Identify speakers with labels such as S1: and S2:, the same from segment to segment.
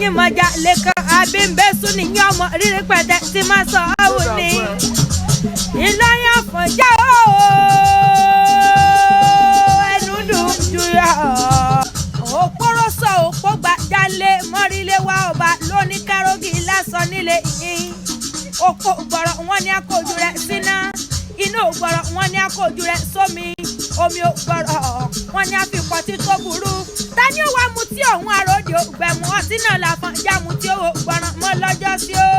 S1: yín mọ̀jà lẹ́kàn abímbẹ́sù nìyẹn ọmọ rírí pẹ̀tẹ́ tí máa sọ ọ́wọ́ ni Ìlọrin Àfọ̀njá ẹnu dùn jùlọ òpóró sọ òpó gbàjálé mọ́rílé wa ọba lóní kárógì lásán nílé yín òpó gbọ̀rọ̀ wọn ni akójú rẹ̀ síná inú ògbọ̀rọ̀ wọn ni akójú rẹ̀ sómi omi ògbọ̀rọ̀ wọn ni àfikọ́ tí tó burú tani ó wá mu tí òun àròdì ògbẹ̀mú ọtí náà l'Àfọ̀njá mu tí ó gbọ̀ràn mọ́ lọ́jọ́ sí ó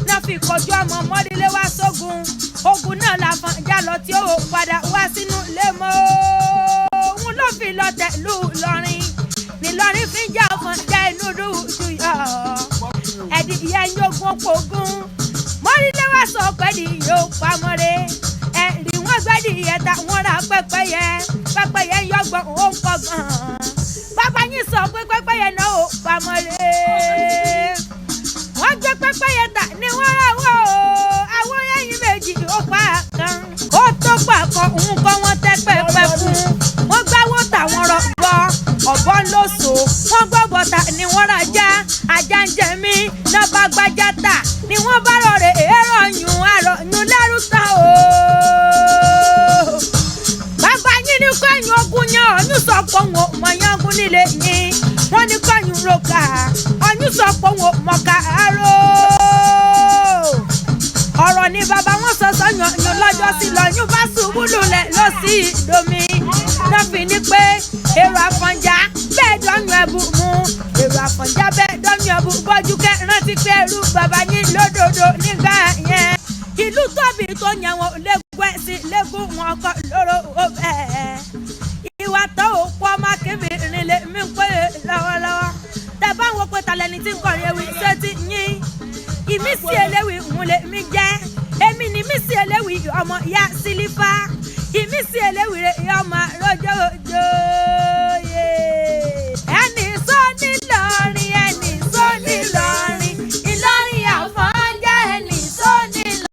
S1: náà fi kọjú ọmọ mọ́rílé wa sógun ogun náà l'Àfọ̀njá lọ tí ó padà wá sínú ilé mọ́ òun ló fi lọ tẹ̀lú Ìlọrin n'Ìlọrin fi jẹ́ Àfọ̀njá inú dùdú yọ ẹ̀dìyẹ yógún pogún mọ́rílé wa sọ pẹ́ẹ́dì yóò pamọ́re ẹ̀rí wọn gbẹ́dìyẹ ta wọn ra pẹ́pẹ́yẹ yọgbọ́n ó ń kọ́gbọ́n bàbá yín sọ pé pẹ́pẹ́yẹ náà ó pamọ́re wọ́n gbé pẹ́pẹ́yẹ ta ni wọ́n rà wọ́ àwọn ẹ̀yìn méjì ó pa kan ó tó pàkọ́ nǹkan wọn tẹ́ pẹ́pẹ́ fún wọ́n gbáwó tàwọn rọ̀gbọ́ ọ̀bọ lóṣù wọ́n gbọ́ bọ́tà ni wọ́n rà já ajá ń jẹ mí náà bá gbájá tà ni wọ́n bá rọrẹ̀ èrò àròyún lẹ́rú tán o. bàbá yín ní kọ́yìn ogun yan ọ̀yún sọ pé òun ò mọ̀ yangun nílé yín wọ́n ní kọ́yìn roka ọ̀yún sọ pé òun ò mọ̀ kàárò. ọ̀rọ̀ ni bàbá wọn sọ sọ́yàn lọ́jọ́ sí lọ́yún bá ṣubú lulẹ̀ lọ sí ìdomi náà fi ní pé èrò Àfọ̀njá bẹ́ẹ̀ dọ́yún ẹ̀bù mú èrò Àfọ̀njá bẹ́ẹ̀ dọ́yún ẹ̀bù bọ́jú kẹ́ rántí pé ẹrú bàbá yín lódodo nígbà yẹn ìlú tóbi tó yẹn wọn lẹ́gbẹ́ sí lẹ́gùn wọn kọ́ lóró ó bẹ́ẹ̀ ìwà tó o pọ̀ máa kébìnrin lè mí pé lọ́wọ́lọ́wọ́ tẹ bá wọn pé talẹ́ni tí ń kọrin ewì ṣé ti yín ìmísí eléwì ń lè mí jẹ́